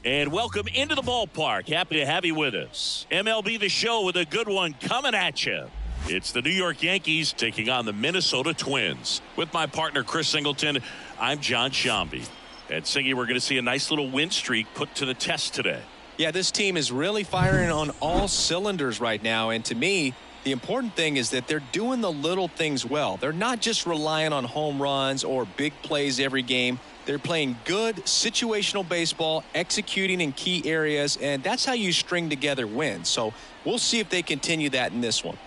And welcome into the ballpark. Happy to have you with us. MLB The Show with a good one coming at you. It's the New York Yankees taking on the Minnesota Twins. With my partner, Chris Singleton, I'm John Shambi. And Singy, we're going to see a nice little win streak put to the test today. Yeah, this team is really firing on all cylinders right now. And to me, the important thing is that they're doing the little things well. They're not just relying on home runs or big plays every game. They're playing good situational baseball, executing in key areas, and that's how you string together wins. So we'll see if they continue that in this one.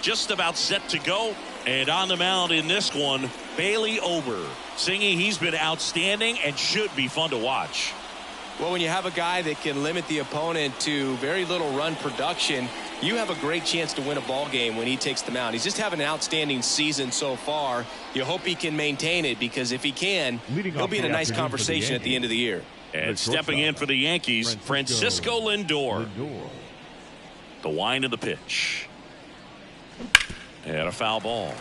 Just about set to go, and on the mound in this one, Bailey Ober. Singy, he's been outstanding and should be fun to watch. Well, when you have a guy that can limit the opponent to very little run production, you have a great chance to win a ball game when he takes the mound. He's just having an outstanding season so far. You hope he can maintain it, because if he can, he'll be in a nice conversation at the end of the year. And stepping in for the Yankees, Francisco Lindor. The wind of the pitch. And a foul ball.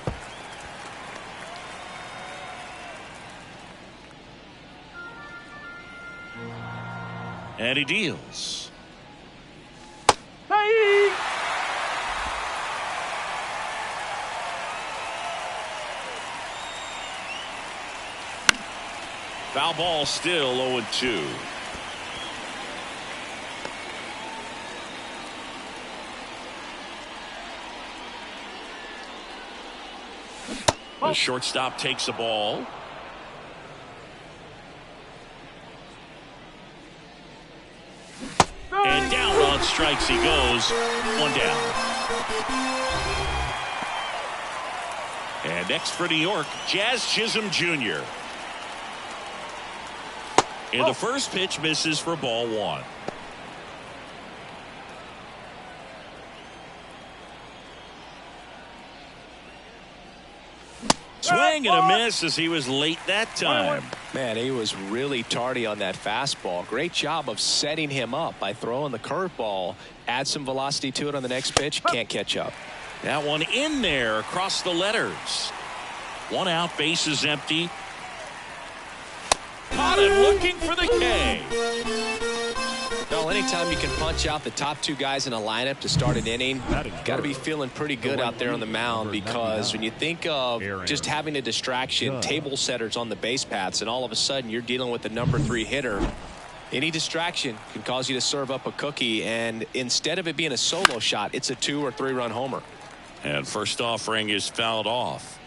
And he deals. Hey! Foul ball, still 0-2. The shortstop takes the ball. And down on strikes he goes. One down. And next for New York, Jazz Chisholm Jr. And the first pitch misses for ball one. Swing and a miss as he was late that time. Man, he was really tardy on that fastball. Great job of setting him up by throwing the curveball. Add some velocity to it on the next pitch. Can't catch up. That one in there across the letters. One out, bases empty. Caught him looking for the K. Well, anytime you can punch out the top two guys in a lineup to start an inning, got to be feeling pretty good out there on the mound, because when you think of just having a distraction, table setters on the base paths, and all of a sudden you're dealing with the number 3 hitter, any distraction can cause you to serve up a cookie, and instead of it being a solo shot, it's a 2 or 3 run homer. And first offering is fouled off.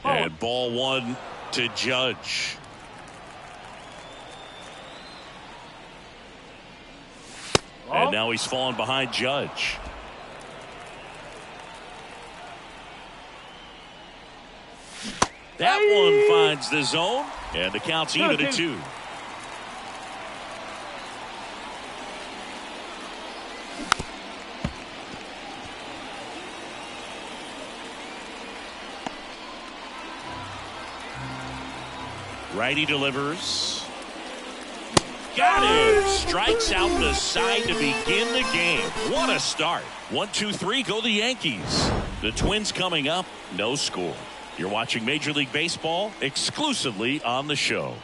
And ball one to Judge. And now he's fallen behind Judge. That one finds the zone, and the count's even at 2. Righty delivers. Got it. Strikes out the side to begin the game. What a start. 1-2-3, go the Yankees. The Twins coming up, no score. You're watching Major League Baseball exclusively on the show.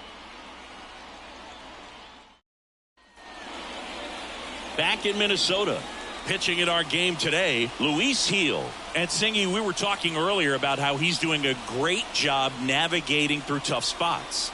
Back in Minnesota, pitching in our game today, Luis Gil. And Singy, we were talking earlier about how he's doing a great job navigating through tough spots.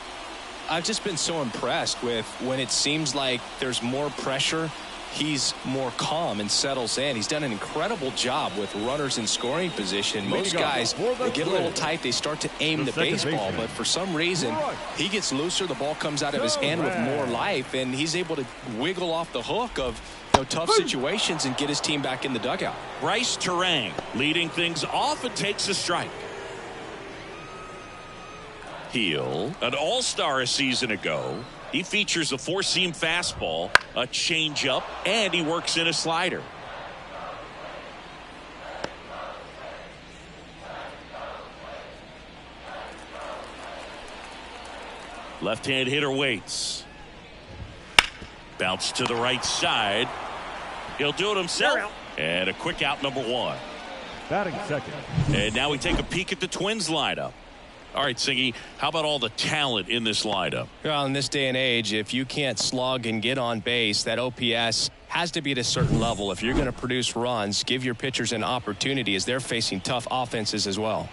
I've just been so impressed with when it seems like there's more pressure, he's more calm and settles in. He's done an incredible job with runners in scoring position. Most guys, they get a little tight, they start to aim the baseball, but for some reason, he gets looser, the ball comes out of his hand with more life, and he's able to wiggle off the hook of tough situations and get his team back in the dugout. Bryce Terang leading things off and takes a strike. Gil, an all-star a season ago. He features a 4-seam fastball, a changeup, and he works in a slider. Left-hand hitter waits. Bounce to the right side. He'll do it himself. And a quick out, number 1. Batting second. And now we take a peek at the Twins lineup. All right, Singy, how about all the talent in this lineup? Well, in this day and age, if you can't slug and get on base, that OPS has to be at a certain level. If you're going to produce runs, give your pitchers an opportunity as they're facing tough offenses as well.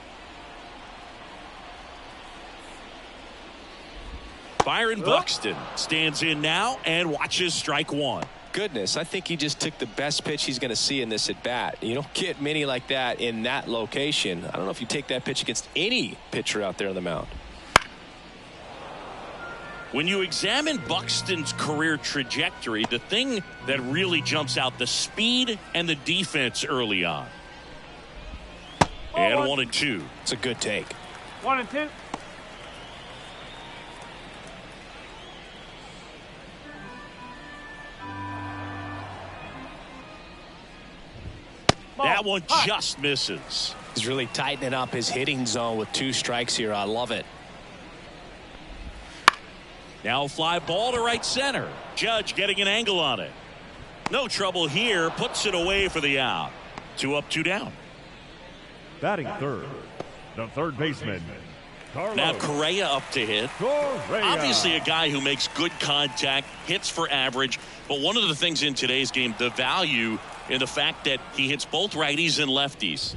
Byron Buxton stands in now and watches strike one. Goodness, I think he just took the best pitch he's going to see in this at bat. You don't get many like that in that location. I don't know if you take that pitch against any pitcher out there on the mound. When you examine Buxton's career trajectory, the thing that really jumps out, the speed and the defense early on. And 1-2. It's a good take. 1-2. That one just misses. He's really tightening up his hitting zone with 2 strikes here. I love it. Now fly ball to right center. Judge getting an angle on it. No trouble here. Puts it away for the out. 2 up, 2 down. Batting third. The third baseman. Carlos. Now Correa up to hit. Correa. Obviously a guy who makes good contact, hits for average. But one of the things in today's game, the value in the fact that he hits both righties and lefties.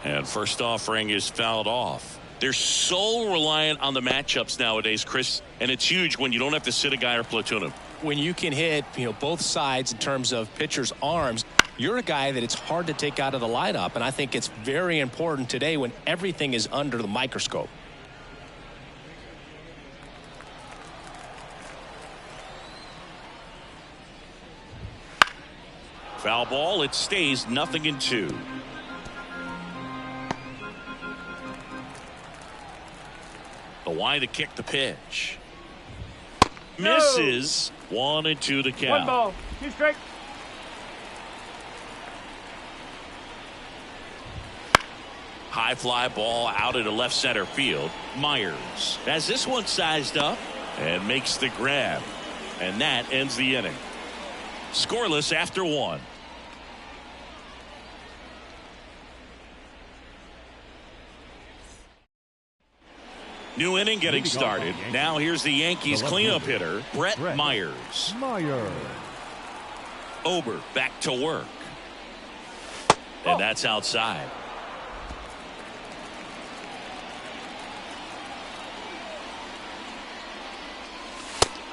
And first offering is fouled off. They're so reliant on the matchups nowadays, Chris, and it's huge when you don't have to sit a guy or platoon him. When you can hit, both sides in terms of pitchers' arms, you're a guy that it's hard to take out of the lineup, and I think it's very important today when everything is under the microscope. Foul ball, it stays 0-2. The wide to kick the pitch. Misses. 1-2 the count. 1 ball, 2 strikes. High fly ball out into left center field. Myers has this one sized up and makes the grab. And that ends the inning. Scoreless after 1. New inning getting started. Now here's the Yankees cleanup hitter, Brett Myers. Ober back to work. And that's outside.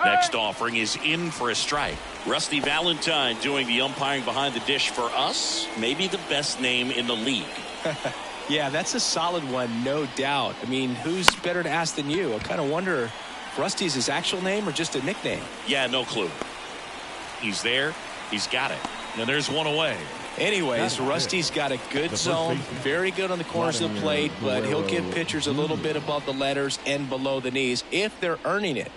Next offering is in for a strike. Rusty Valentine doing the umpiring behind the dish for us. Maybe the best name in the league. Yeah, that's a solid one, no doubt. I mean, who's better to ask than you? I kind of wonder if Rusty's his actual name or just a nickname. Yeah, no clue. He's there. He's got it. And there's one away. Anyways, Rusty's got a good zone, very good on the corners of the plate, but he'll give pitchers a little bit above the letters and below the knees if they're earning it.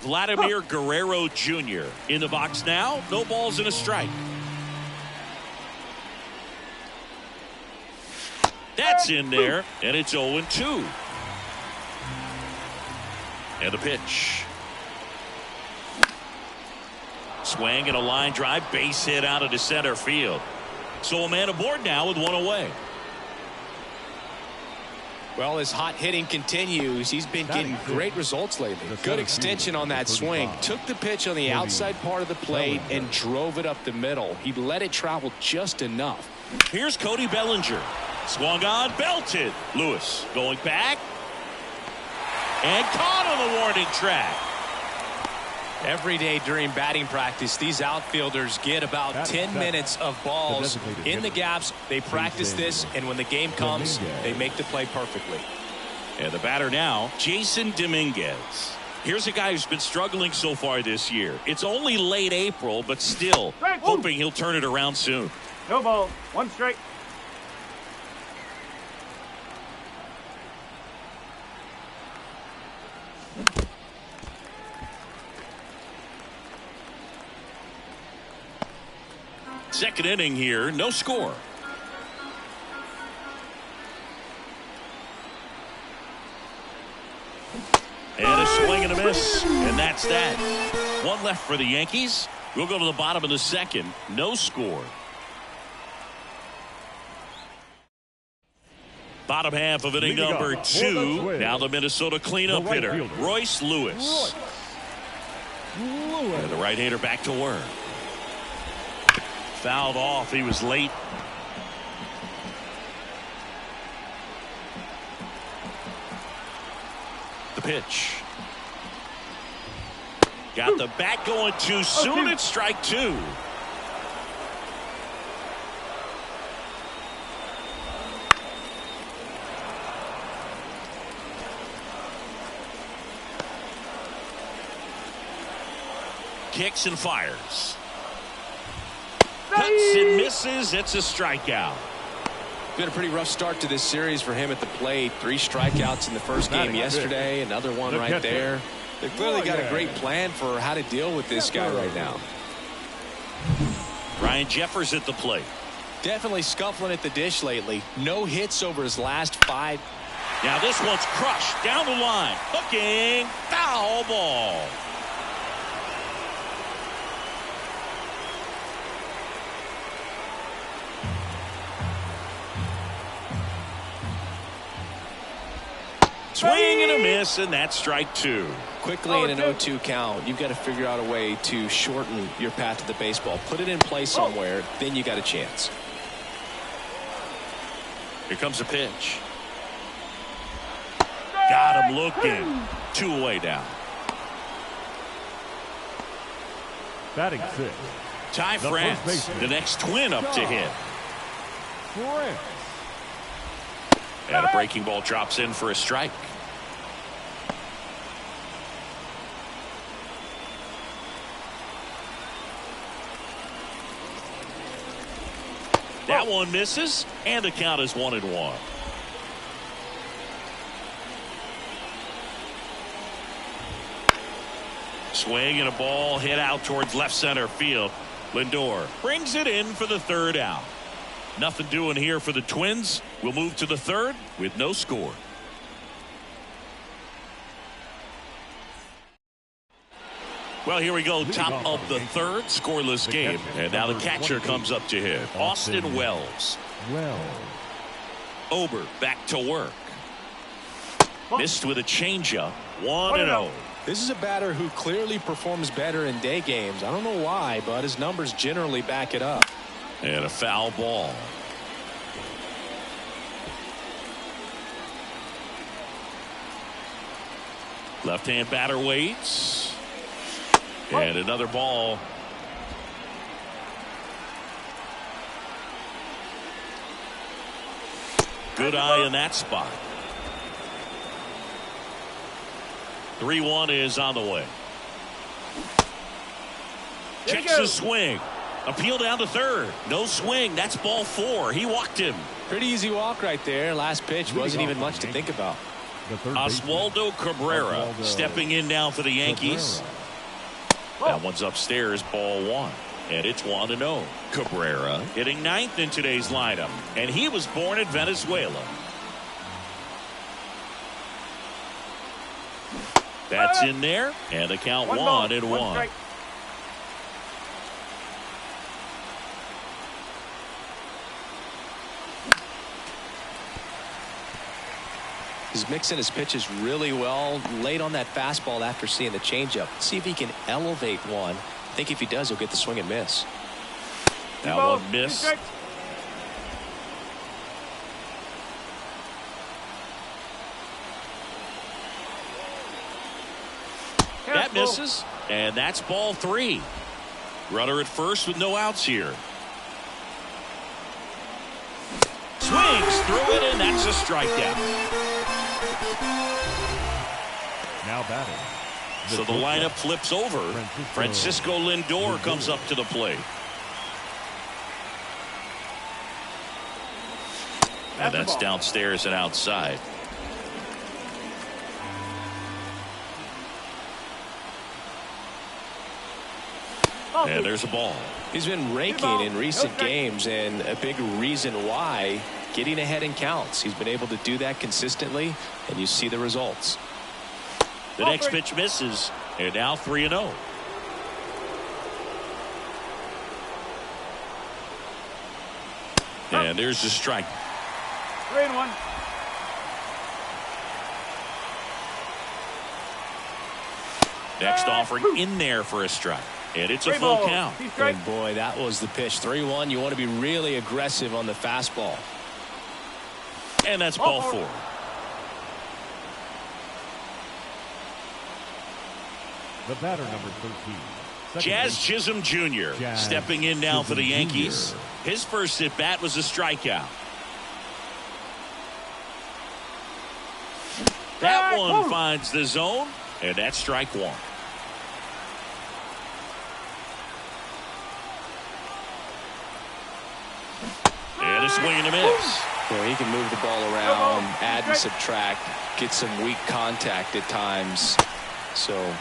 Vladimir Guerrero Jr. in the box now. No balls and a strike. That's in there, and it's 0-2. And the pitch. Swing and a line drive, base hit out into center field. So a man aboard now with one away. Well, his hot hitting continues. He's been getting great results lately. Good extension on that swing. Took the pitch on the outside part of the plate and drove it up the middle. He let it travel just enough. Here's Cody Bellinger. Swung on, belted. Lewis going back. And caught on the warning track. Every day during batting practice, these outfielders get about 10 minutes of balls in the gaps. They practice this, and when the game comes, they make the play perfectly. And the batter now, Jason Dominguez. Here's a guy who's been struggling so far this year. It's only late April, but still hoping he'll turn it around soon. No ball, 1 strike. Second inning here, no score. And a swing and a miss. And that's that. One left for the Yankees. We'll go to the bottom of the second. No score. Bottom half of inning number 2. Now the Minnesota cleanup hitter, Royce Lewis. And the right-hander back to work. Fouled off. He was late. The pitch. Got the bat going too soon. It's strike 2. Kicks and fires. Cuts and misses. It's a strikeout. Been a pretty rough start to this series for him at the plate. 3 strikeouts in the first game yesterday. Another one right there. They've clearly got a great plan for how to deal with this guy right now. Ryan Jeffers at the plate. Definitely scuffling at the dish lately. No hits over his last 5. Now this one's crushed down the line. Hooking. Foul ball. Swing and a miss, and that's strike 2. Quickly in an 0-2 count, you've got to figure out a way to shorten your path to the baseball. Put it in play somewhere, then you got a chance. Here comes a pitch. Got him looking. 2 away now. Batting 6. Ty France, the next Twin up to hit. And a breaking ball drops in for a strike. That one misses, and the count is 1-1. Swing and a ball hit out towards left center field. Lindor brings it in for the 3rd out. Nothing doing here for the Twins. We'll move to the 3rd with no score. Well, here we go. Top of the 3rd, scoreless game. And now the catcher comes up to hit. Austin Wells. Ober back to work. Missed with a changeup. 1-0. This is a batter who clearly performs better in day games. I don't know why, but his numbers generally back it up. And a foul ball. Left-hand batter waits. And another ball. Good eye in that spot. 3-1 is on the way. Checks the swing. Appeal down to 3rd. No swing. That's ball 4. He walked him. Pretty easy walk right there. Last pitch wasn't even much to think about. Oswaldo Cabrera stepping in now for the Yankees. That one's upstairs, ball 1. And it's 1-0. Cabrera hitting 9th in today's lineup. And he was born in Venezuela. That's in there. And the count 1-1. He's mixing his pitches really well. Late on that fastball after seeing the changeup. See if he can elevate one. I think if he does, he'll get the swing and miss. That one missed. That misses, and that's ball 3. Runner at first with no outs here. Swings through it, and that's a strikeout. Now batting. So the lineup flips over. Francisco Lindor comes up to the plate. And that's downstairs and outside. And there's a ball. He's been raking in recent games, and a big reason why, getting ahead in counts. He's been able to do that consistently, and you see the results. The next pitch misses, and now 3-0. And there's the strike. 3-1. Next offering in there for a strike. And it's a full count. And boy, that was the pitch. 3-1. You want to be really aggressive on the fastball. And that's ball 4. The batter, number 13. Jazz Chisholm Jr. stepping in now for the Yankees. His first at bat was a strikeout. That one finds the zone, and that's strike 1. And a swing and a miss. Well, he can move the ball around, add and subtract, get some weak contact at times. So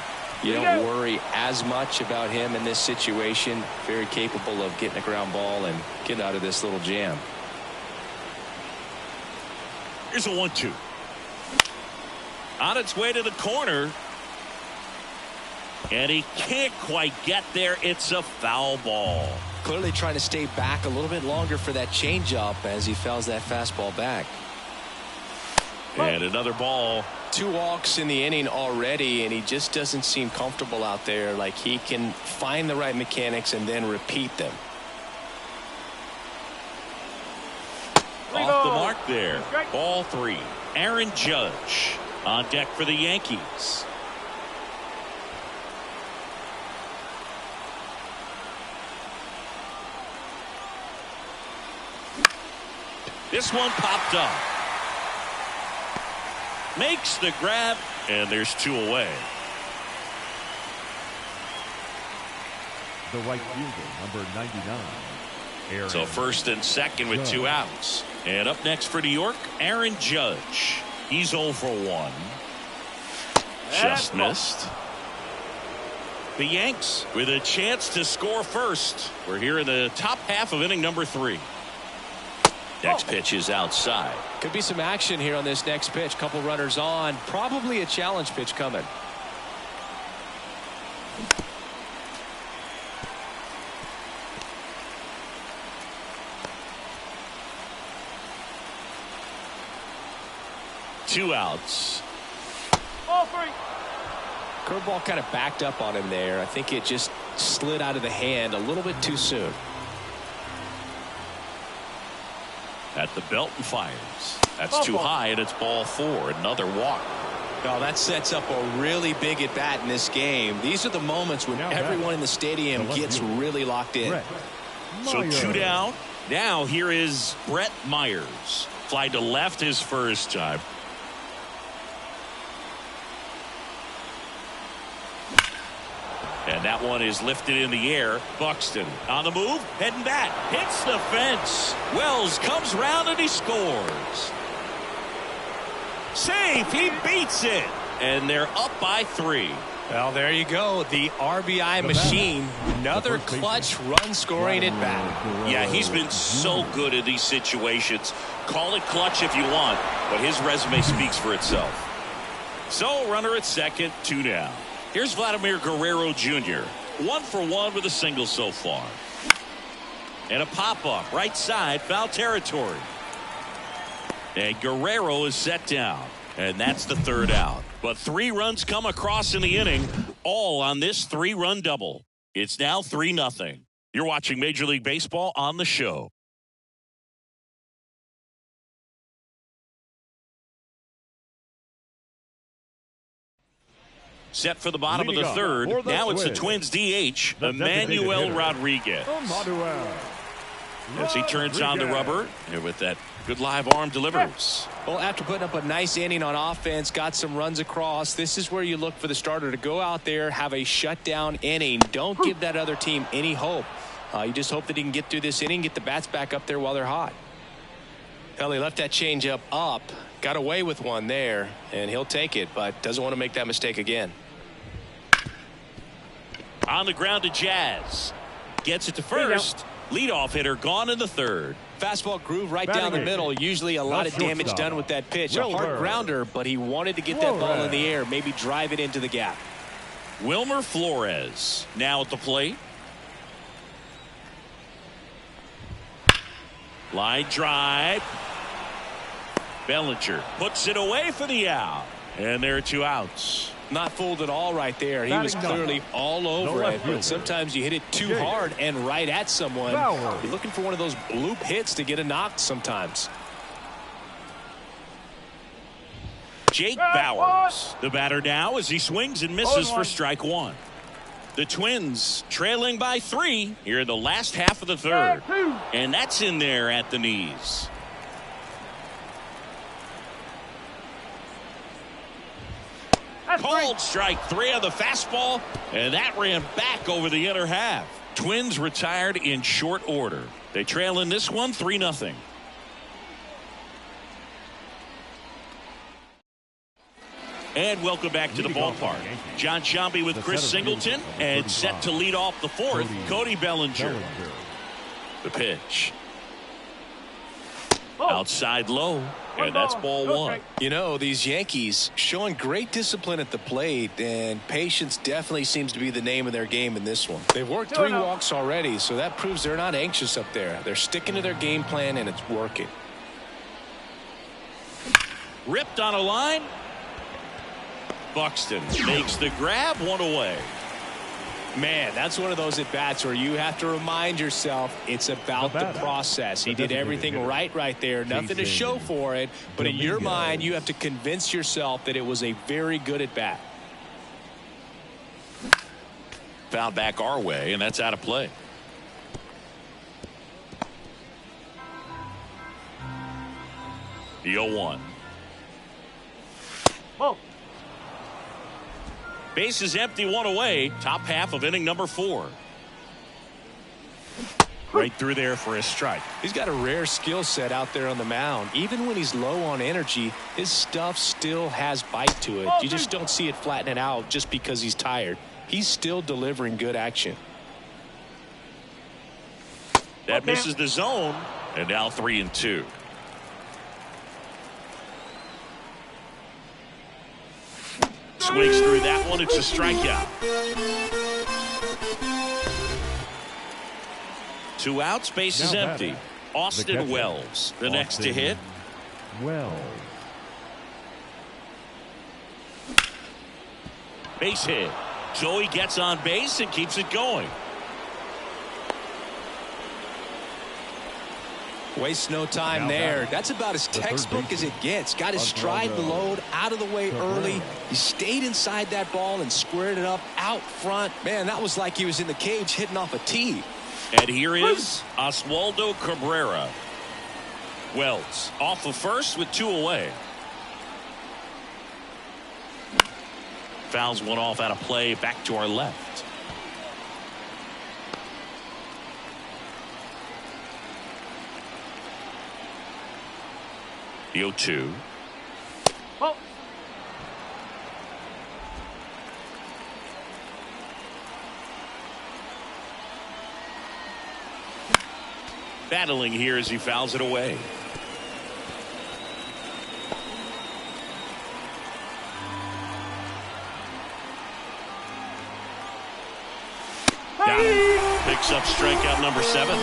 you don't worry as much about him in this situation. Very capable of getting a ground ball and getting out of this little jam. Here's a 1-2. On its way to the corner. And he can't quite get there. It's a foul ball. Clearly trying to stay back a little bit longer for that changeup as he fouls that fastball back. And another ball. 2 walks in the inning already, and he just doesn't seem comfortable out there. Like he can find the right mechanics and then repeat them. Off the mark there. Ball 3. Aaron Judge on deck for the Yankees. This one popped up. Makes the grab, and there's 2 away. The right fielder, number 99. Aaron. So first and second with 2 outs. And up next for New York, Aaron Judge. He's 0 for 1. Just missed. The Yanks with a chance to score first. We're here in the top half of inning number 3. Next pitch is outside. Could be some action here on this next pitch. Couple runners on. Probably a challenge pitch coming. Two outs. Ball 3. Curveball kind of backed up on him there. I think it just slid out of the hand a little bit too soon. At the belt and fires. That's too high, and it's ball 4. Another walk. Oh, that sets up a really big at bat in this game. These are the moments when everyone in the stadium gets really locked in. So 2 down. Now here is Brett Myers. Fly to left his first time. And that one is lifted in the air. Buxton on the move, heading back, hits the fence. Wells comes round and he scores. Safe, he beats it. And they're up by 3. Well, there you go. The RBI machine. Another clutch run scoring at bat. Yeah, he's been so good in these situations. Call it clutch if you want, but his resume speaks for itself. So runner at second, 2 down. Here's Vladimir Guerrero Jr. 1 for 1 with a single so far. And a pop-up right side, foul territory. And Guerrero is set down. And that's the 3rd out. But 3 runs come across in the inning, all on this 3-run double. It's now 3-0. You're watching Major League Baseball on the show. Set for the bottom of the 3rd. Now it's the Twins DH, Emmanuel Rodriguez. As he turns on the rubber, and with that good live arm delivers. Well, after putting up a nice inning on offense, got some runs across, this is where you look for the starter to go out there, have a shutdown inning. Don't give that other team any hope. You just hope that he can get through this inning, get the bats back up there while they're hot. Well, he left that changeup up, got away with one there, and he'll take it, but doesn't want to make that mistake again. On the ground to Jazz. Gets it to first. Leadoff hitter gone in the 3rd. Fastball groove right down the middle. Usually a lot of damage done with that pitch. A hard grounder, but he wanted to get that ball in the air, maybe drive it into the gap. Wilmer Flores now at the plate. Line drive. Bellinger puts it away for the out. And there are 2 outs. Not fooled at all right there. He was clearly all over it, but sometimes you hit it too hard and right at someone. You're looking for one of those bloop hits to get a knock sometimes. Jake Bauers, the batter now, as he swings and misses for strike 1. The Twins trailing by 3 here in the last half of the 3rd. And that's in there at the knees. Called strike 3 on the fastball, and that ran back over the inner half. Twins retired in short order. They trail in this one 3-0. And welcome back to the ballpark. John Sciambi with Chris Singleton, and set to lead off the 4th, Cody Bellinger. The pitch. Outside low. And that's ball 1. You know, these Yankees showing great discipline at the plate, and patience definitely seems to be the name of their game in this one. They've worked 3 walks already, so that proves they're not anxious up there. They're sticking to their game plan, and it's working. Ripped on a line. Buxton makes the grab, 1 away. Man, that's one of those at-bats where you have to remind yourself it's about the process. He did everything right there. Nothing to show for it. But in your mind, you have to convince yourself that it was a very good at-bat. Foul back our way, and that's out of play. The 0-1. Whoa. Base is empty, 1 away. Top half of inning number 4. Right through there for a strike. He's got a rare skill set out there on the mound. Even when he's low on energy, his stuff still has bite to it. You just don't see it flattening out just because he's tired. He's still delivering good action. That misses the zone, and now 3-2. Swings through that one. It's a strikeout. 2 outs. Base is empty. Austin Wells, the next to hit. Base hit. Joey gets on base and keeps it going. Wastes no time there. That's about as textbook as it gets. Got his stride load out of the way early. He stayed inside that ball and squared it up out front. Man, that was like he was in the cage hitting off a tee. And here is Oswaldo Cabrera. Wells off of first with 2 away. Fouls one off out of play, back to our left. The 0-2. Oh. Battling here as he fouls it away. Picks up strikeout number 7.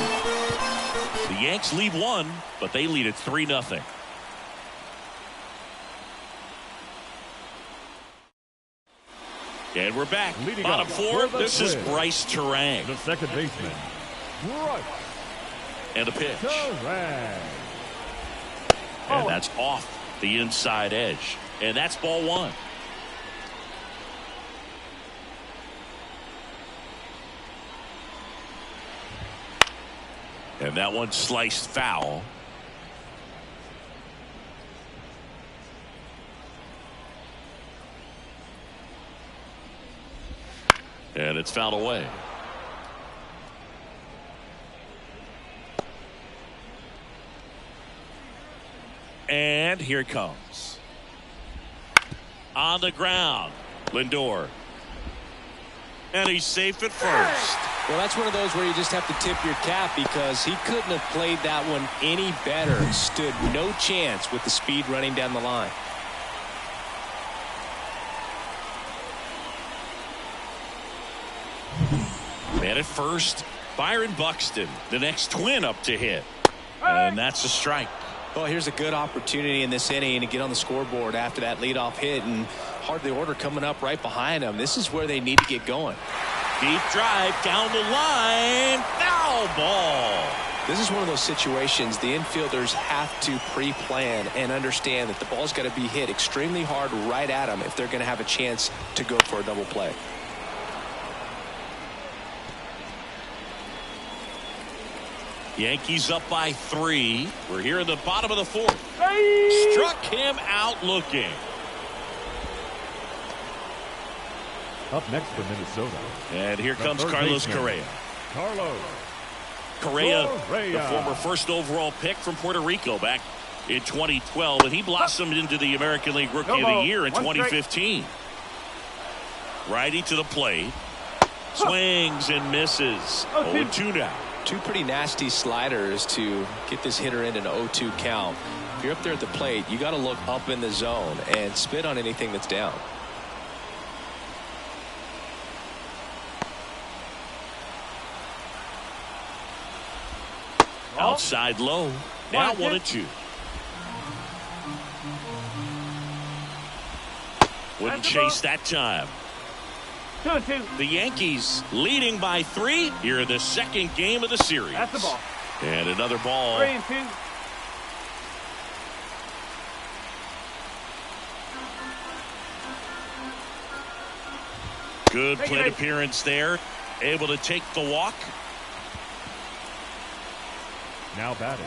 The Yanks lead 1, but they lead it 3-0. And we're back. Bottom 4. This is Bryce Terang. The second baseman, Bryce. And a pitch. Terang. And that's off the inside edge. And that's ball 1. And that one sliced foul. And it's fouled away. And here it comes. On the ground, Lindor. And he's safe at first. Well, that's one of those where you just have to tip your cap because he couldn't have played that one any better. Stood no chance with the speed running down the line. Man at first, Byron Buxton, the next Twin up to hit. And that's a strike. Well, here's a good opportunity in this inning to get on the scoreboard after that leadoff hit, and hardly order coming up right behind them. This is where they need to get going. Deep drive down the line. Foul ball. This is one of those situations the infielders have to pre-plan and understand that the ball's got to be hit extremely hard right at them if they're going to have a chance to go for a double play. Yankees up by 3. We're here in the bottom of the 4th. Hey! Struck him out looking. Up next for Minnesota. And here The comes third Carlos baseman, Correa. Carlos Correa, Correa, the former first overall pick from Puerto Rico back in 2012, and he blossomed into the American League Rookie of the Year in 2015. Righty to the plate. Swings and misses. 0-2 now. Two pretty nasty sliders to get this hitter in an 0-2 count. If you're up there at the plate, you got to look up in the zone and spit on anything that's down. Outside low. Now 1-2. Wouldn't chase that time. 2-2. The Yankees leading by 3 here in the second game of the series. That's the ball. And another ball. 3-2. Good plate appearance there. Able to take the walk. now batting.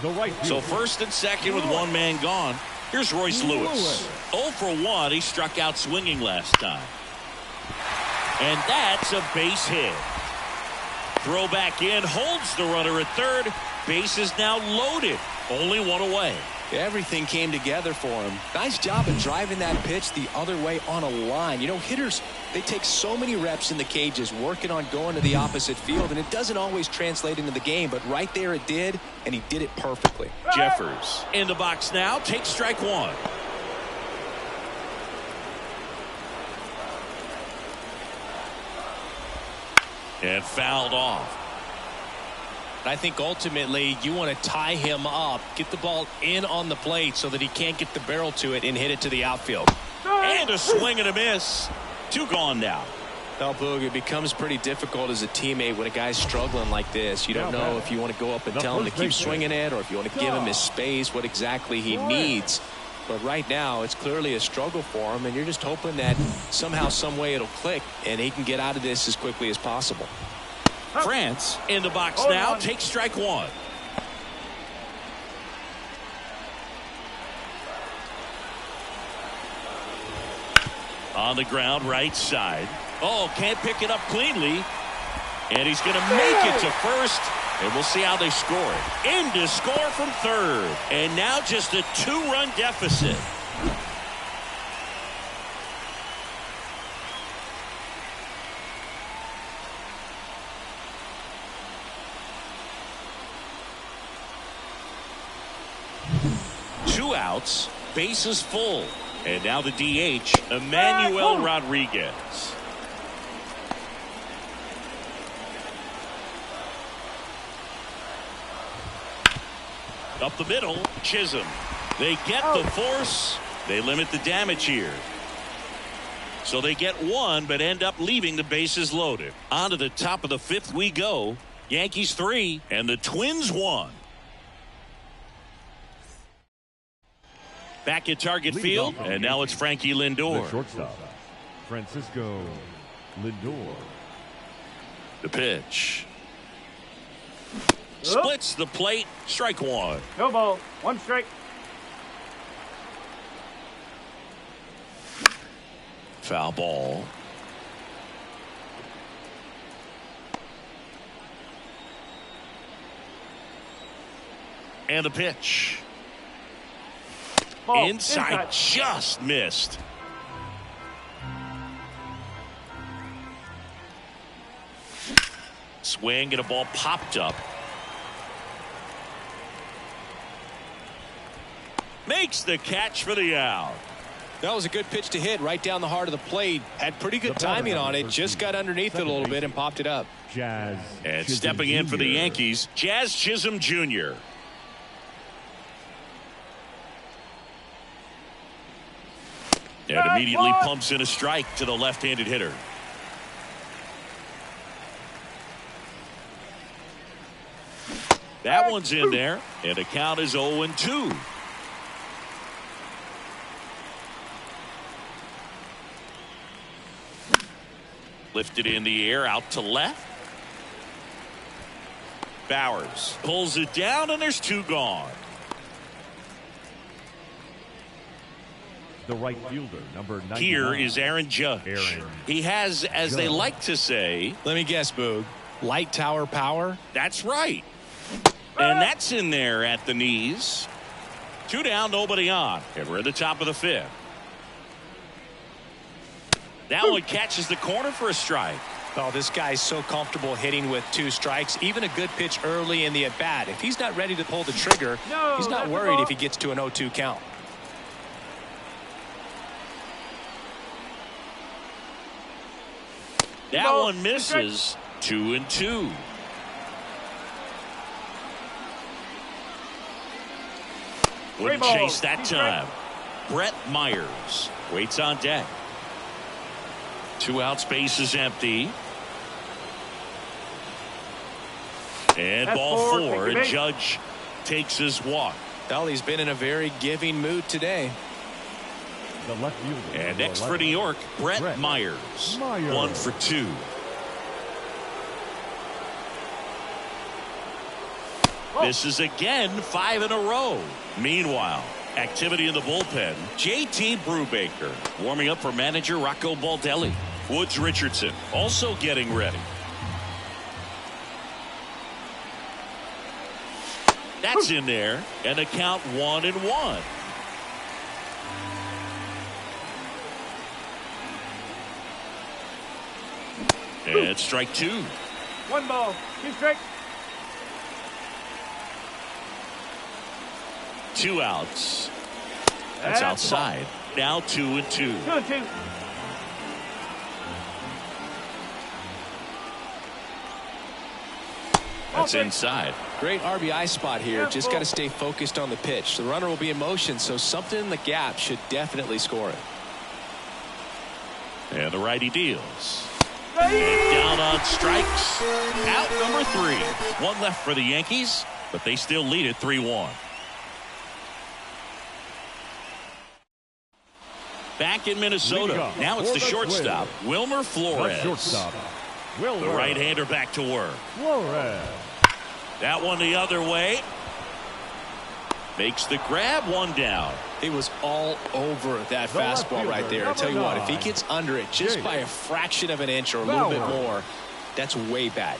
The right So fielder. first and second with one man gone. Here's Royce Lewis. 0 for 1. He struck out swinging last time. And that's a base hit. Throw back in, holds the runner at third. Base is now loaded. Only one away. Everything came together for him. Nice job of driving that pitch the other way on a line. You know, hitters, they take so many reps in the cages working on going to the opposite field, and it doesn't always translate into the game, but right there it did, and he did it perfectly. Jeffers in the box now. Takes strike one. And fouled off. I think ultimately you want to tie him up, get the ball in on the plate so that he can't get the barrel to it and hit it to the outfield. And a swing and a miss. 2 gone now. Now, Boog, it becomes pretty difficult as a teammate when a guy's struggling like this. You don't know if you want to go up and tell him to keep swinging it or if you want to give him his space, what exactly he needs. But right now, it's clearly a struggle for him, and you're just hoping that somehow, some way it'll click and he can get out of this as quickly as possible. France in the box now. Takes strike one. On the ground, right side. Oh, can't pick it up cleanly. And he's going to make it to first. And we'll see how they score it. In to score from third. And now just a 2-run deficit. Outs, bases full, and now the DH, Emmanuel Rodriguez. Up the middle, Chisholm. They get the force. They limit the damage here. So they get one, but end up leaving the bases loaded. On to the top of the 5th we go. Yankees 3 and the Twins 1. Back at target field, and now it's Frankie The Lindor. shortstop, Francisco Lindor. The pitch. Splits the plate. Strike one. No ball. 1 strike. Foul ball. And the pitch. Ball. Inside, just missed. Swing and a ball popped up. Makes the catch for the out. That was a good pitch to hit right down the heart of the plate. Had pretty good timing on it. Just got underneath it a little bit and popped it up. Jazz And Chisholm stepping in for the Jr. Yankees, Jazz Chisholm Jr. And immediately pumps in a strike to the left-handed hitter. That one's in there, and the count is 0-2. Lifted in the air out to left. Bowers pulls it down, and there's 2 gone. The right fielder, number 99. Here is Aaron Judge. Aaron He has, as Judge. they like to say, Let me guess, Boog. Light tower power? that's right. And that's in there at the knees. 2 down, nobody on. And we're at the top of the 5th. That one catches the corner for a strike. Oh, this guy's so comfortable hitting with 2 strikes. Even a good pitch early in the at-bat. If he's not ready to pull the trigger, No, he's not that's worried the if he gets to an 0-2 count. That Ball. one misses. 2-2. Wouldn't balls. chase that He's time. Brett Myers waits on deck. 2 out, space is empty. And That's ball 4. 4, Take the and base. Judge takes his walk. Well, he's been in a very giving mood today. The left fielder. And number next for 11. New York, Brett Brett Myers. Myers. 1 for 2. This is again 5 in a row. Meanwhile, activity in the bullpen. JT Brubaker warming up for manager Rocco Baldelli. Woods Richardson also getting ready. That's in there, and the count 1-1. And strike 2. 1 ball, 2 strikes. 2 outs. That's outside. Now 2-2. 2-2. That's inside. Great RBI spot here. Just got to stay focused on the pitch. The runner will be in motion, so something in the gap should definitely score it. And the righty deals. And down on strikes. Out number 3. 1 left for the Yankees, but they still lead it 3-1. Back in Minnesota. Now it's the shortstop, Wilmer The Flores. shortstop. The Wilmer right-hander back to work. Flores. That one the other way. Makes the grab, 1 down. He was all over that The left fastball right fielder, there. I tell you what, if he number 9. gets under it just Jake by a fraction of an inch or a little bit Bauer. more, that's way back.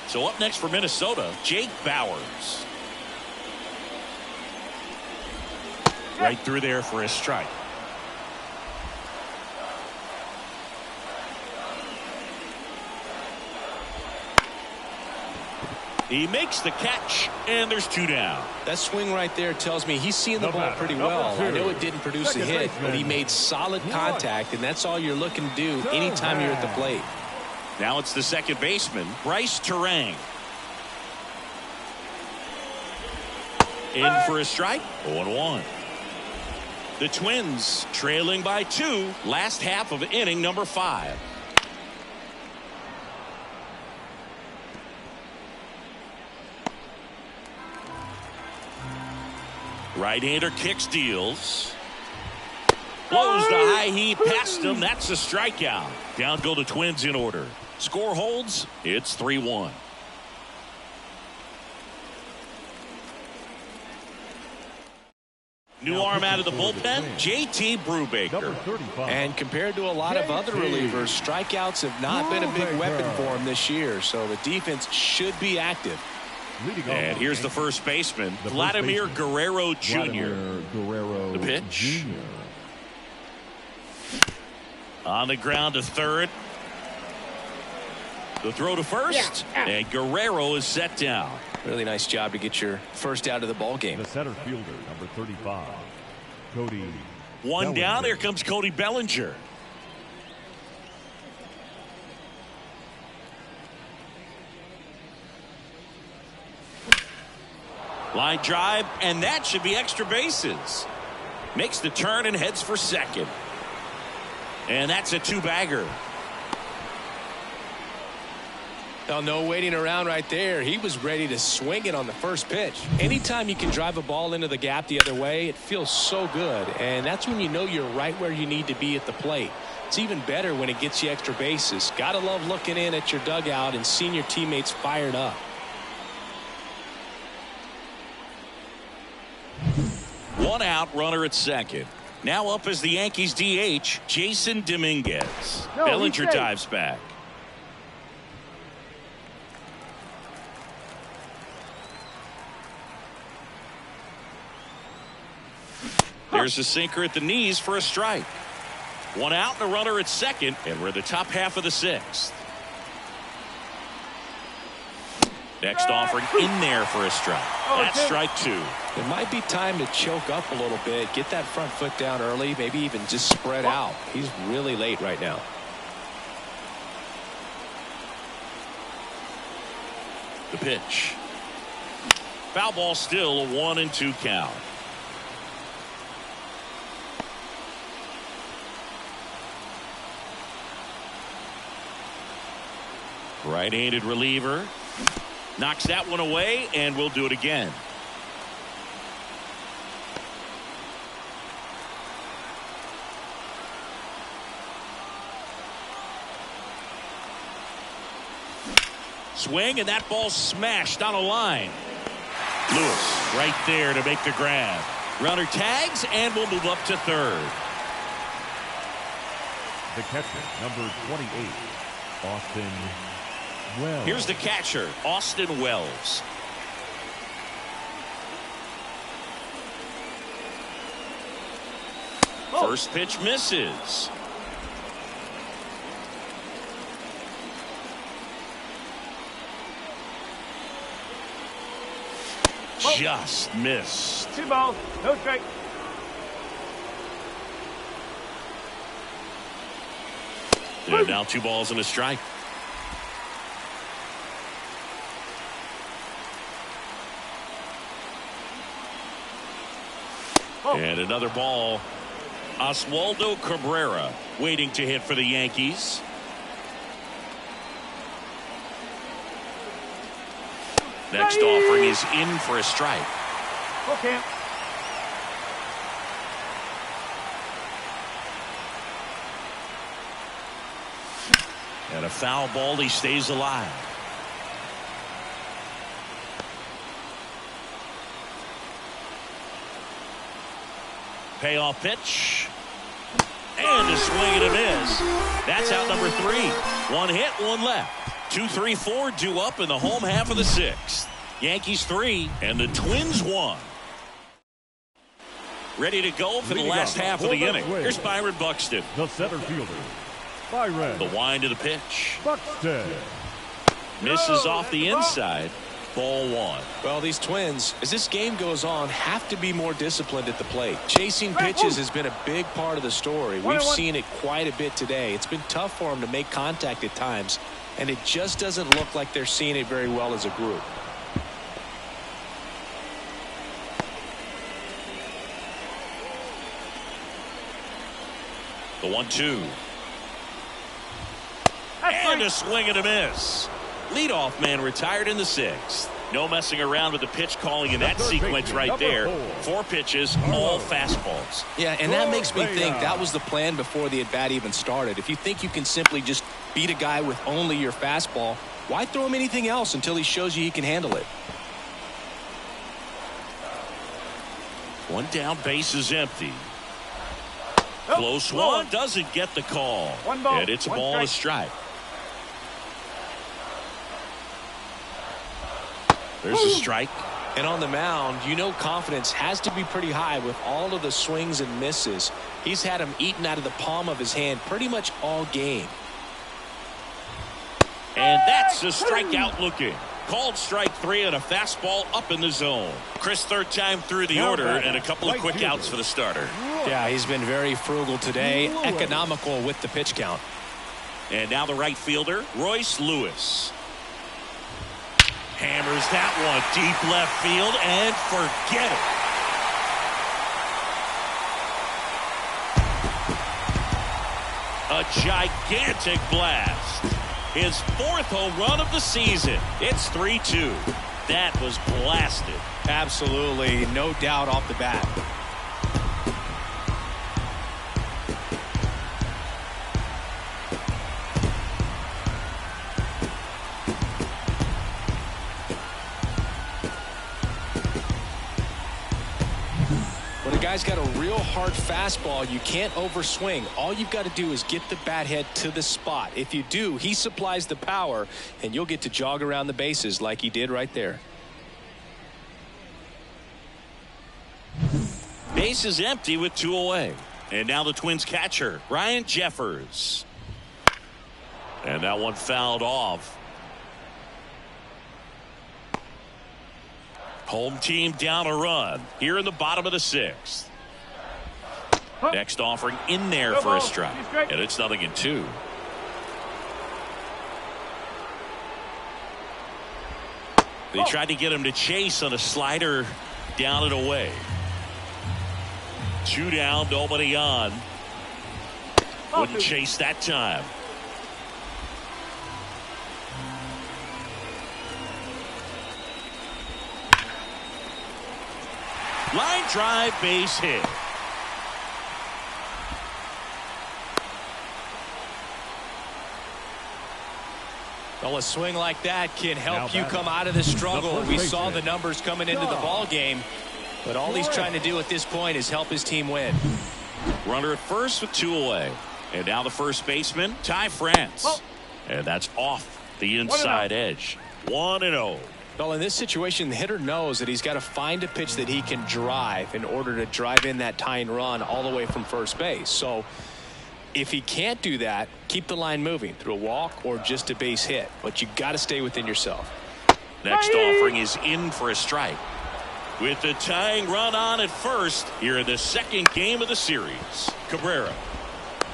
So up next for Minnesota, Jake Bowers. Right through there for a strike. He makes the catch, and there's 2 down. That swing right there tells me he's seeing the The ball batter, pretty number well. 2. I know it didn't produce a Second hit, baseman. but he made solid contact, and that's all you're looking to do anytime you're at the plate. Now it's the second baseman, Bryce Terang. In for a strike, 0-1. The Twins trailing by 2, last half of inning number 5. Right-hander kicks, deals. Blows the high heat past him. That's a strikeout. Down go the Twins in order. Score holds. It's 3-1. New arm out of the bullpen, JT Number Brubaker. 35. And compared to a lot of other relievers, strikeouts have not been a big weapon for him this year, so the defense should be active. Leading off And here's the first baseman, The first Vladimir baseman, Guerrero Jr. Vladimir Guerrero The pitch. Jr. On the ground to third. The throw to first, and Guerrero is set down. Really nice job to get your first out of the ball game. The center fielder, number 35, Cody. One Bellinger. down. Here comes Cody Bellinger. Line drive, and that should be extra bases. Makes the turn and heads for second. And that's a two-bagger. Oh, no waiting around right there. He was ready to swing it on the first pitch. Anytime you can drive a ball into the gap the other way, it feels so good. And that's when you know you're right where you need to be at the plate. It's even better when it gets you extra bases. Gotta love looking in at your dugout and seeing your teammates fired up. One out, runner at second. Now up is the Yankees DH, Jason Dominguez. Bellinger dives back. There's a sinker at the knees for a strike. One out and a runner at second, and we're in the top half of the sixth. Next offering in there for a strike. That's strike two. It might be time to choke up a little bit, get that front foot down early, maybe even just spread out. He's really late right now. The pitch. Foul ball, still a 1-2 count. Right-handed reliever. Knocks that one away, and we'll do it again. Swing, and that ball smashed on a line. Lewis right there to make the grab. Runner tags, and we'll move up to third. The catcher, number 28, Austin Wells. Here's the catcher, Austin Wells. First pitch misses. Just missed. 2 balls, no strike. And now 2 balls and a strike. And another ball. Oswaldo Cabrera waiting to hit for the Yankees. Next offering is in for a strike. Okay. And a foul ball. He stays alive. Payoff pitch. And a swing and a miss. That's out number 3. 1 hit, 1 left. 2, 3, 4 due up in the home half of the 6th. Yankees 3 and the Twins 1. Ready to go for the last half of the inning. Here's Byron Buxton. The center fielder, Byron. The wind of the pitch. Buxton. Misses off the inside. Ball 1. Well, these Twins, as this game goes on, have to be more disciplined at the plate. Chasing pitches has been a big part of the story. We've seen it quite a bit today. It's been tough for them to make contact at times, and it just doesn't look like they're seeing it very well as a group. The 1-2. And a swing and a miss. Leadoff man retired in the 6th. No messing around with the pitch calling in that sequence right there. 4 pitches, all fastballs. Yeah, and that makes me think that was the plan before the at-bat even started. If you think you can simply just beat a guy with only your fastball, why throw him anything else until he shows you he can handle it? One down, base is empty. Close one, doesn't get the call. 1 ball, and it's a 1 ball and a strike. There's a strike. And on the mound, you know confidence has to be pretty high with all of the swings and misses. He's had them eaten out of the palm of his hand pretty much all game. And that's a strikeout looking. Called strike 3 on a fastball up in the zone. Chris, third time through the order and a couple of quick outs for the starter. Yeah, he's been very frugal today, economical with the pitch count. And now the right fielder, Royce Lewis. Hammers that one deep left field and forget it. A gigantic blast. His 4th home run of the season. It's 3-2. That was blasted. Absolutely, no doubt off the bat. When a guy's got a real hard fastball, you can't overswing. All you've got to do is get the bat head to the spot. If you do, he supplies the power, and you'll get to jog around the bases like he did right there. Base is empty with 2 away. And now the Twins catcher, Ryan Jeffers. And that one fouled off. Home team down a run here in the bottom of the 6th. Next offering in there for a strike. And it's 0-2. They tried to get him to chase on a slider down and away. 2 down, nobody on. Wouldn't chase that time. Line drive, base hit. Well, a swing like that can help you come out of the struggle. We saw the numbers coming into the ball game, but all he's trying to do at this point is help his team win. Runner at first with 2 away. And now the first baseman, Ty France. And that's off the inside edge. 1-0. Well, in this situation, the hitter knows that he's got to find a pitch that he can drive in order to drive in that tying run all the way from first base. So if he can't do that, keep the line moving through a walk or just a base hit. But you got to stay within yourself. Next offering is in for a strike. With the tying run on at first here in the 2nd game of the series. Cabrera.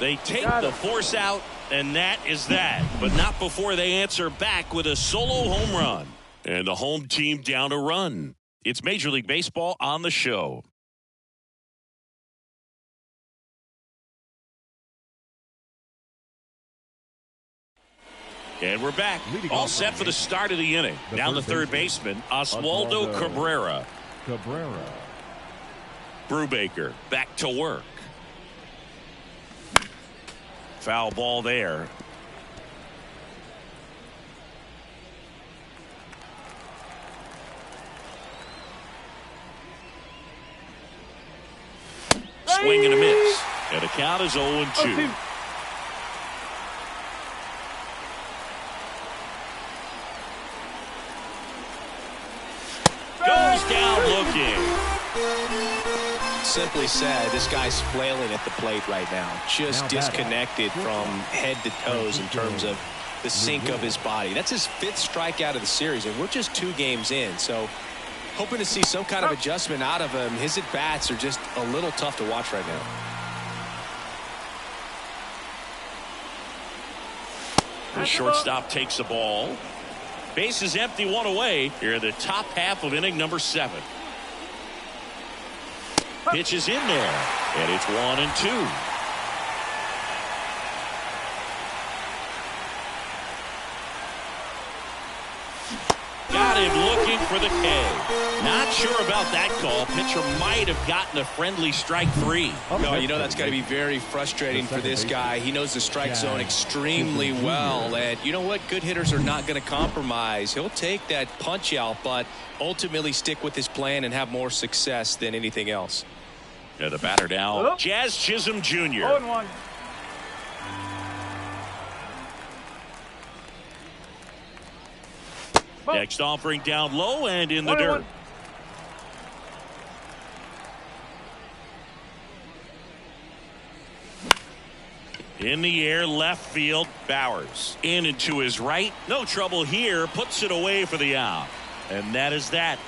They take the force out, and that is that. But not before they answer back with a solo home run. And the home team down a run. It's Major League Baseball on the show. And we're back. All set for the start of the inning. Now the third baseman, Oswaldo Cabrera. Brubaker back to work. Foul ball there. Swing and a miss. And the count is 0-2. Goes down looking. Simply said, this guy's flailing at the plate right now. Just disconnected from head to toes in terms of the sink of his body. That's his 5th strikeout of the series, and we're just 2 games in. So hoping to see some kind of adjustment out of him. His at-bats are just a little tough to watch right now. The shortstop takes the ball. Base is empty, 1 away here in the top half of inning number 7. Pitch is in there, and it's 1-2. Got him looking for the K. Not sure about that call. Pitcher might have gotten a friendly strike 3. No, you know that's got to be very frustrating for this guy. He knows the strike zone extremely well, and you know what? Good hitters are not going to compromise. He'll take that punch out, but ultimately stick with his plan and have more success than anything else. Yeah, the batter now, Jazz Chisholm Jr. 0-1. Next offering down low and in the dirt. In the air, left field, Bowers. In and to his right. No trouble here. Puts it away for the out. And that is that.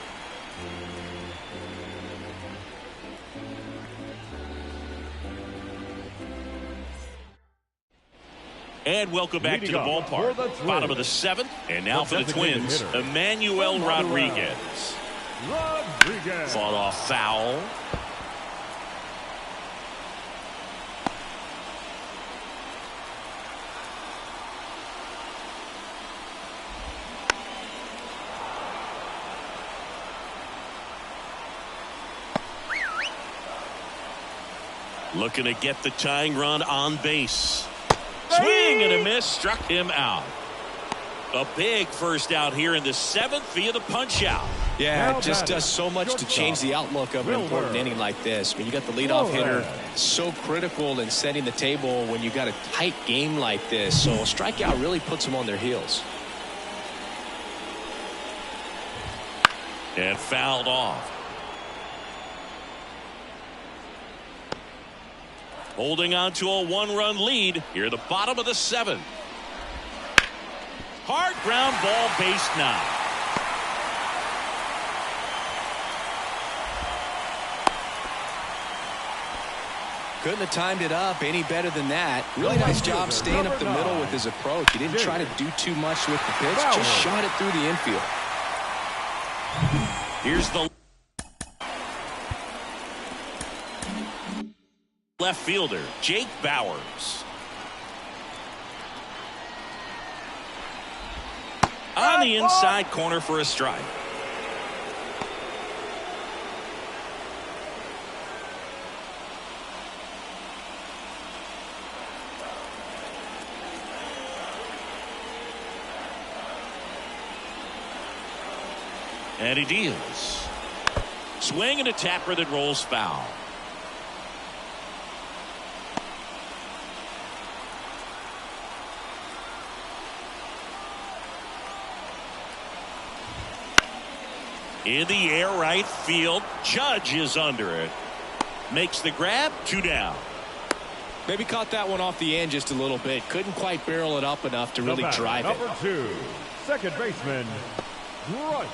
And welcome back to the ballpark. Bottom of the 7th. And now for the Twins, Emmanuel Rodriguez. Fought off foul. Looking to get the tying run on base. Swing and a miss, struck him out. A big first out here in the 7th via the punch out. Yeah, it just does so much to change the outlook of an important inning like this. I mean, you got the leadoff hitter, so critical in setting the table when you got a tight game like this. So a strikeout really puts them on their heels. And fouled off. Holding on to a 1-run lead here at the bottom of the 7th. Hard ground ball, base now. Couldn't have timed it up any better than that. Really nice job staying up the middle with his approach. He didn't try to do too much with the pitch, just shot it through the infield. Here's the left fielder, Jake Bowers. On the inside corner for a strike. And he deals. Swing and a tapper that rolls foul. In the air, right field. Judge is under it. Makes the grab. 2 down. Maybe caught that one off the end just a little bit. Couldn't quite barrel it up enough to really drive it. Number 2, second baseman, Bryce.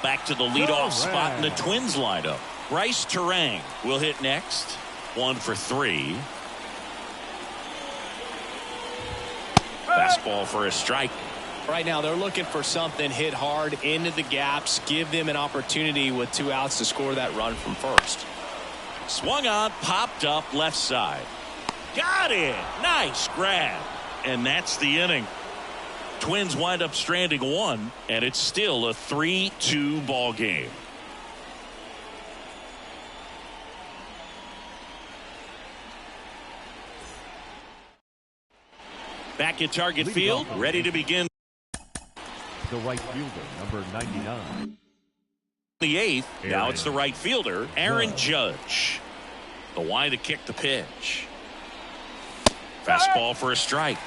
Back to the leadoff spot in the Twins lineup. Bryce Terang will hit next. 1 for 3. Fastball for a strike. Right now they're looking for something hit hard into the gaps, give them an opportunity with 2 outs to score that run from first. Swung on, popped up left side. Got it. Nice grab. And that's the inning. Twins wind up stranding 1, and it's still a 3-2 ball game. Back at Target Field, ready to begin. The right fielder, number 99. The 8th, now it's the right fielder, Aaron Judge. The wind to kick the pitch. Fastball for a strike.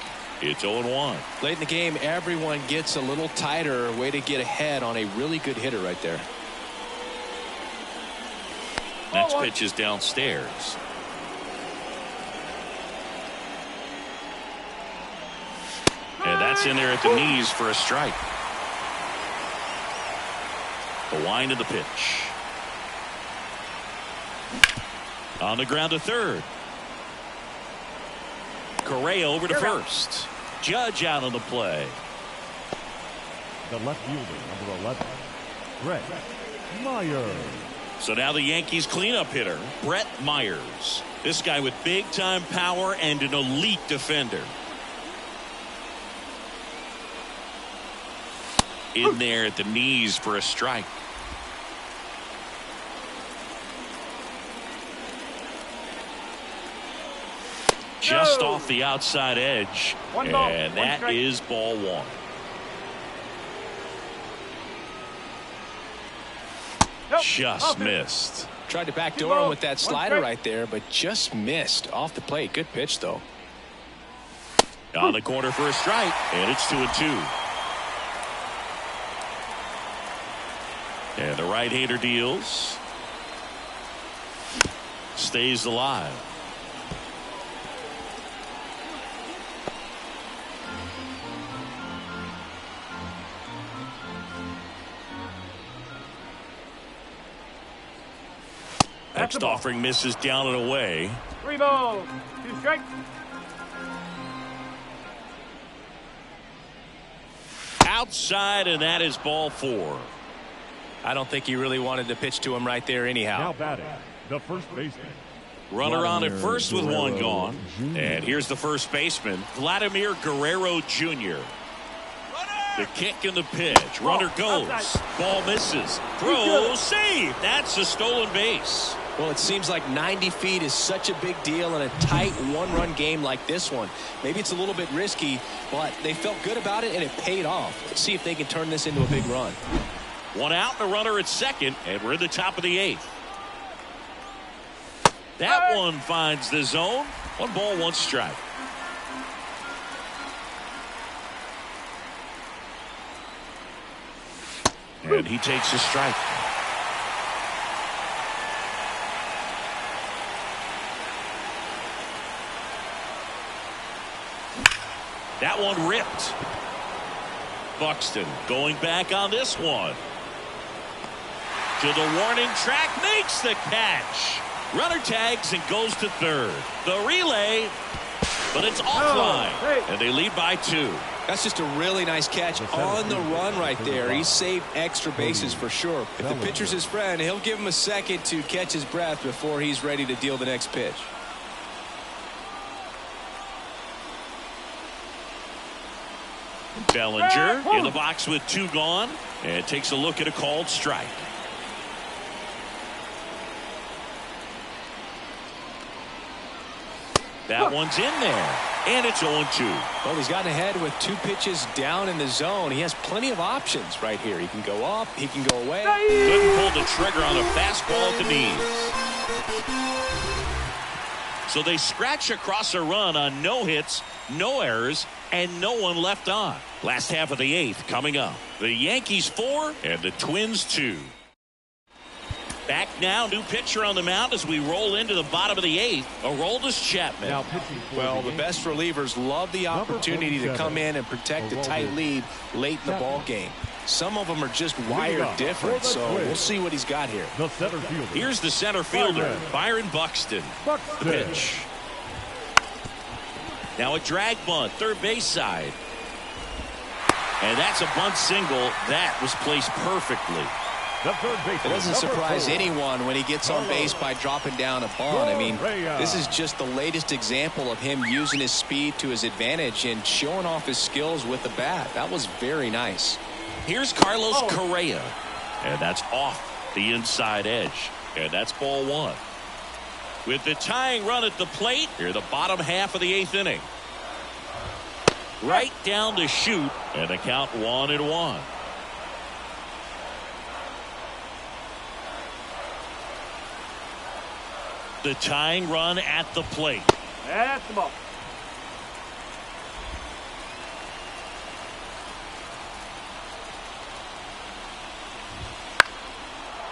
It's 0-1. Late in the game, everyone gets a little tighter. Way to get ahead on a really good hitter right there. Next pitch is downstairs. And that's in there at the knees for a strike. The wind of the pitch. On the ground to third. Correa over to first. Judge out on the play. The left fielder, number 11, Brett Myers. So now the Yankees cleanup hitter, Brett Myers. This guy with big time power and an elite defender. In there at the knees for a strike. Just off the outside edge. And that is ball 1. Just missed. Tried to backdoor him with that slider right there, but just missed off the plate. Good pitch, though. On the corner for a strike, and it's 2-2. And the right-hander deals. Stays alive. Next offering misses down and away. 3 balls, 2 strikes. Outside, and that is ball 4. I don't think he really wanted to pitch to him right there anyhow. Now batting, the first baseman. Runner on at first with 1 gone. And here's the first baseman, Vladimir Guerrero Jr. The kick and the pitch. Runner goes. Ball misses. Throws. Save. That's a stolen base. Well, it seems like 90 feet is such a big deal in a tight one-run game like this one. Maybe it's a little bit risky, but they felt good about it, and it paid off. Let's see if they can turn this into a big run. 1 out and a runner at second, and we're in the top of the 8th. That one finds the zone. 1 ball, 1 strike. And he takes a strike. That one ripped. Buxton going back on this one. To the warning track, makes the catch. Runner tags and goes to third. The relay, but it's offline, and they lead by 2. That's just a really nice catch on the run right there. He saved extra bases for sure. If the pitcher's his friend, he'll give him a second to catch his breath before he's ready to deal the next pitch. Bellinger in the box with 2 gone, and takes a look at a called strike. That one's in there, and it's 0-2. Well, he's gotten ahead with 2 pitches down in the zone. He has plenty of options right here. He can go up, he can go away. Couldn't pull the trigger on a fastball at the knees. So they scratch across a run on no hits, no errors, and no one left on. Last half of the 8th coming up. The Yankees 4 and the Twins 2. Back now, new pitcher on the mound as we roll into the bottom of the 8th. Aroldis Chapman. Well, the best relievers love the opportunity to come in and protect a tight lead late in the ball game. Some of them are just wired different, so we'll see what he's got here. Here's the center fielder, Byron Buxton. The pitch. Now a drag bunt, third base side. And that's a bunt single. That was placed perfectly. It doesn't surprise anyone when he gets on base by dropping down a bunt. I mean, this is just the latest example of him using his speed to his advantage and showing off his skills with the bat. That was very nice. Here's Carlos Correa. And that's off the inside edge. And that's ball 1. With the tying run at the plate, here the bottom half of the 8th inning. Right down the chute, and the count 1-1. The tying run at the plate. That's the ball.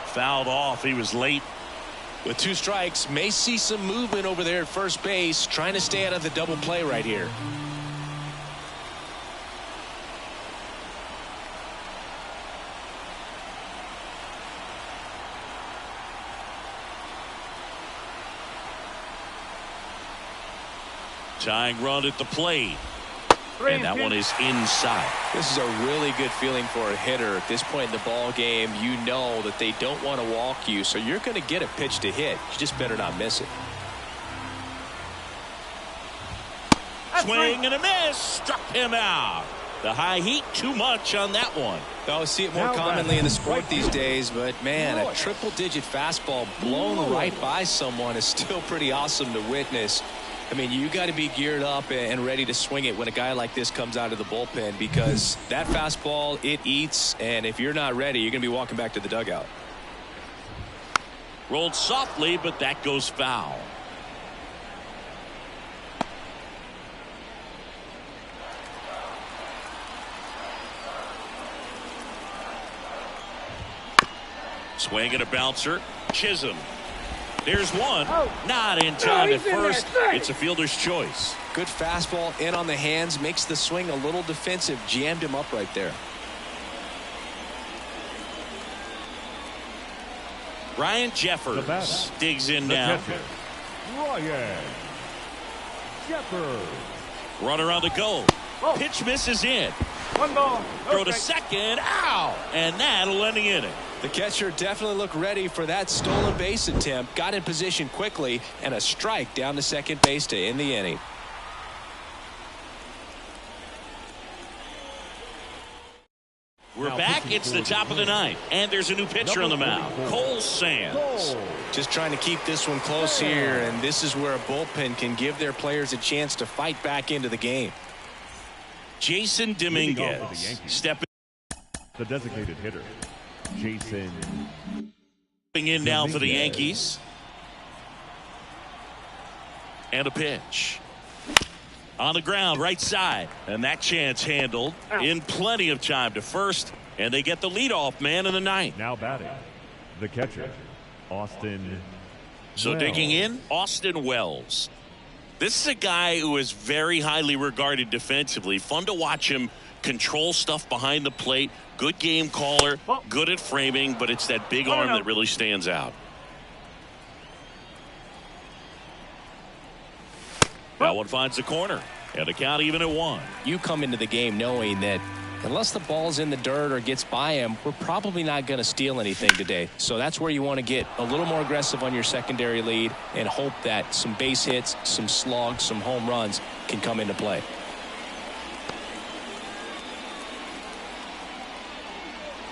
Fouled off. He was late. With 2 strikes, may see some movement over there at first base, trying to stay out of the double play right here. Tying run at the plate. And that one is inside. This is a really good feeling for a hitter. At this point in the ball game, you know that they don't want to walk you, so you're going to get a pitch to hit. You just better not miss it. Swing and a miss. Struck him out. The high heat, too much on that one. I see it more commonly in the sport these days, but man, a triple-digit fastball blown right by someone is still pretty awesome to witness. I mean, you got to be geared up and ready to swing it when a guy like this comes out of the bullpen, because that fastball, it eats, and if you're not ready, you're going to be walking back to the dugout. Rolled softly, but that goes foul. Swing and a bouncer. Chisholm. There's one. Not in time at first. It's a fielder's choice. Good fastball in on the hands. Makes the swing a little defensive. Jammed him up right there. Ryan The Jeffers batter, digs in the now. catcher, Ryan Jeffers. Runner on the go. Oh. Pitch misses in. 1 ball. No Throw to strike. second. Ow! And that'll end the inning. The catcher definitely looked ready for that stolen base attempt. Got in position quickly, and a strike down to second base to end the inning. We're back. It's the top of the ninth. And there's a new pitcher on the mound. Cole Sands. Just trying to keep this one close here, and this is where a bullpen can give their players a chance to fight back into the game. Jason Leading off for the Dominguez Yankees. stepping The designated hitter, Jason in now for the Dominguez. Yankees. And a pitch. On the ground, right side. And that chance handled in plenty of time to first. And they get the leadoff man in the ninth. now batting. The catcher, Austin. So Wells. digging in, Austin Wells. This is a guy who is very highly regarded defensively. Fun to watch him control stuff behind the plate. Good game caller, good at framing, but it's that big arm that really stands out. That one finds the corner, and the count even at 1. You come into the game knowing that unless the ball's in the dirt or gets by him, we're probably not going to steal anything today. So that's where you want to get a little more aggressive on your secondary lead and hope that some base hits, some slugs, some home runs can come into play.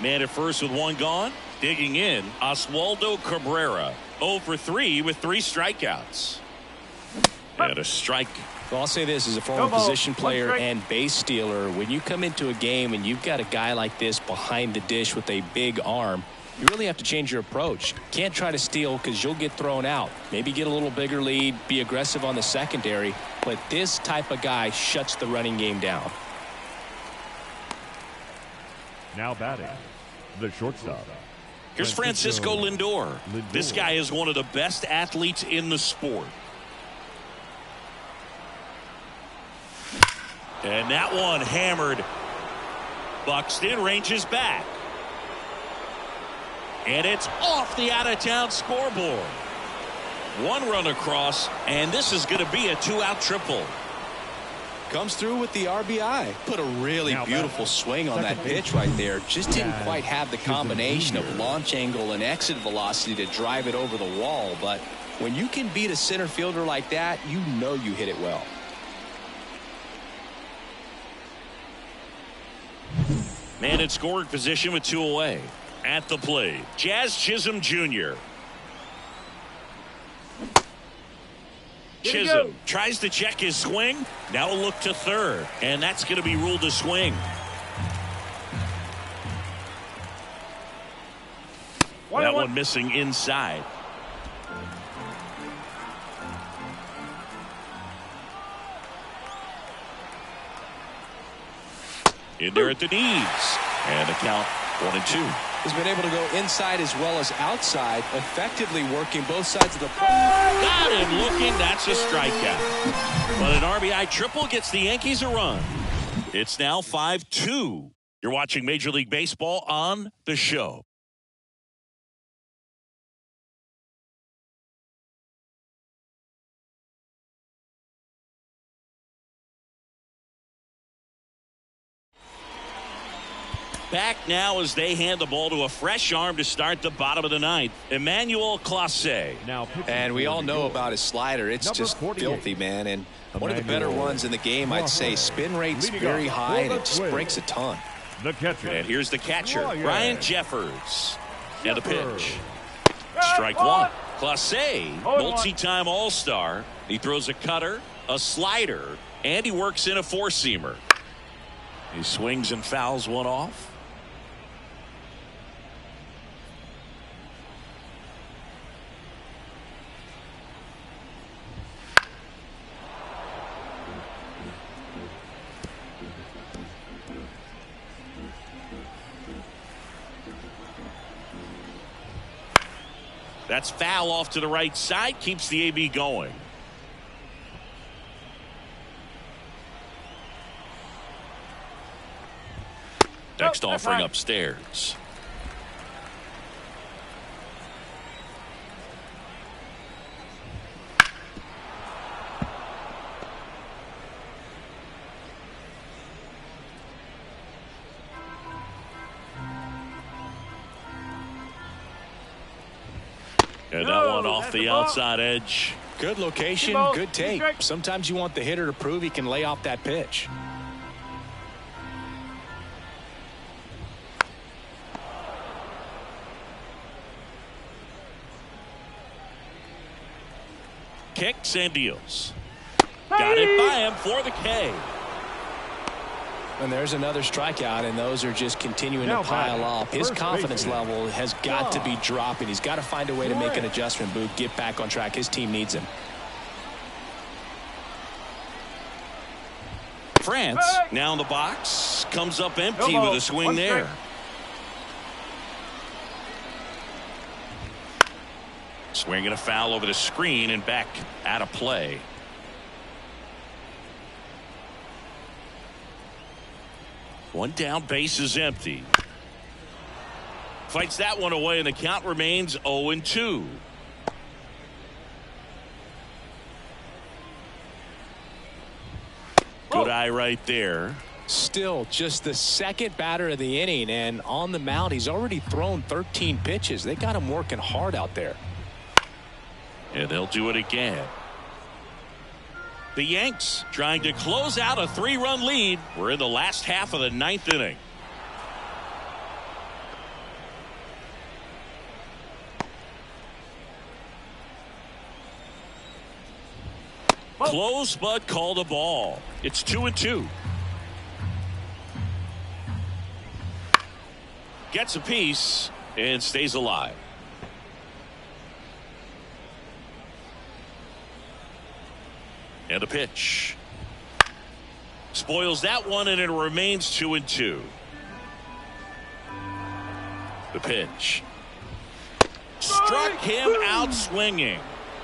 Man at first with 1 gone. Digging in, Oswaldo Cabrera. 0 for 3 with 3 strikeouts. And a strike. Well, I'll say this as a former No ball. position 1 player strike. and base stealer. When you come into a game and you've got a guy like this behind the dish with a big arm, you really have to change your approach. Can't try to steal because you'll get thrown out. Maybe get a little bigger lead, be aggressive on the secondary. But this type of guy shuts the running game down. Now batting. The shortstop. Here's Francisco Lindor. This guy is one of the best athletes in the sport. And that one hammered. Buxton ranges back. And it's off the out-of-town scoreboard. 1 run across, and this is going to be a 2-out triple. Comes through with the RBI. Put a really Now beautiful back. swing on that Second pitch base. right there. Just didn't Yeah. quite have the combination of launch angle and exit velocity to drive it over the wall. But when you can beat a center fielder like that, you know you hit it well. Man in scoring position with 2 away. At the plate, Jazz Chisholm Jr. Here we go. Chisholm tries to check his swing. Now a look to third, and that's going to be ruled a swing. That one missing inside. In there at the knees, and the count 1-2. Has been able to go inside as well as outside, effectively working both sides of the plate. Got him looking. That's a strikeout. But an RBI triple gets the Yankees a run. It's now 5-2. You're watching Major League Baseball on The Show. Back now as they hand the ball to a fresh arm to start the bottom of the ninth. Emmanuel Clase. Now pitching And we for all the know York. about his slider. It's Number just 48. filthy, man. And one of the better Emmanuel ones in the game, I'd say. Spin rate's Leading very off high, for and the it just Twins. breaks a ton. The catcher. And here's the catcher, Ryan Ryan Jeffers. And the Jeffers. pitch. Strike 1. Clase, 0-1. multi-time All-Star. He throws a cutter, a slider, and he works in a four-seamer. He swings and fouls one off. That's foul off to the right side. Keeps the AB going. Next offering upstairs. one off the outside edge. Good location, good take. Sometimes you want the hitter to prove he can lay off that pitch. Kicks and deals. Got it by him for the K. And there's another strikeout, and those are just continuing to pile up. His confidence level has got to be dropping. He's got to find a way to make an adjustment, Boog, get back on track. His team needs him. France now in the box. Comes up empty with a swing there. Swinging a foul over the screen and back out of play. One down, base is empty. Fights that one away, and the count remains 0-2. Good eye right there. Still just the second batter of the inning, and on the mound he's already thrown 13 pitches. They got him working hard out there. And they'll do it again. The Yanks trying to close out a 3-run lead. We're in the last half of the 9th inning. Close, but called a ball. It's 2-2. Gets a piece and stays alive. And a pitch. Spoils that one, and it remains 2-2. The pitch. Struck him out swinging.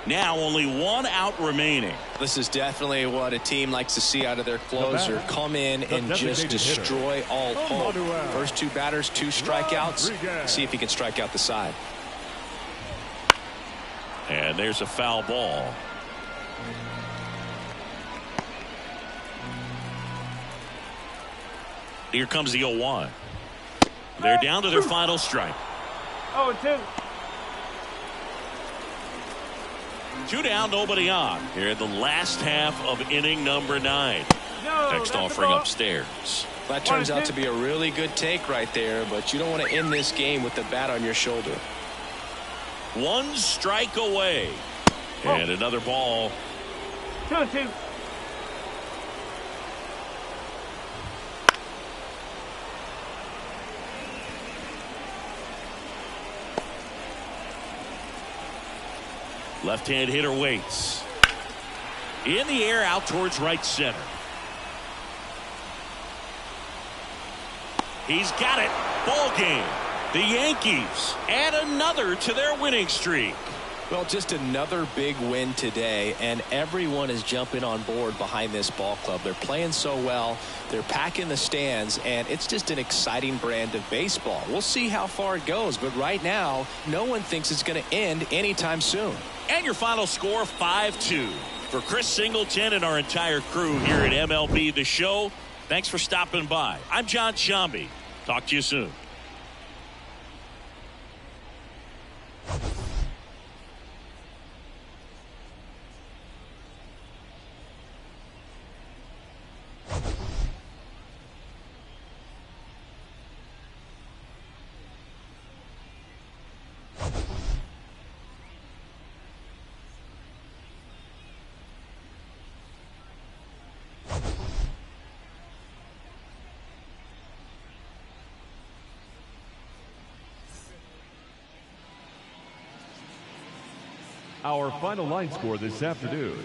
Now only one out remaining. This is definitely what a team likes to see out of their closer. Come in and just destroy all hope. First two batters, 2 strikeouts. See if he can strike out the side. And there's a foul ball. Here comes the 0-1. They're down to their final strike. 0-2. 2 down, nobody on. Here in the last half of inning number 9. Next offering upstairs. That turns out to be a really good take right there, but you don't want to end this game with the bat on your shoulder. 1 strike away. And another ball. 2-2. Left-hand hitter waits. In the air, out towards right center. He's got it. Ball game. The Yankees add another to their winning streak. Well, just another big win today, and everyone is jumping on board behind this ball club. They're playing so well. They're packing the stands, and it's just an exciting brand of baseball. We'll see how far it goes, but right now, no one thinks it's going to end anytime soon. And your final score, 5-2. For Chris Singleton and our entire crew here at MLB The Show, thanks for stopping by. I'm John Shambi. Talk to you soon. Our final line score this afternoon,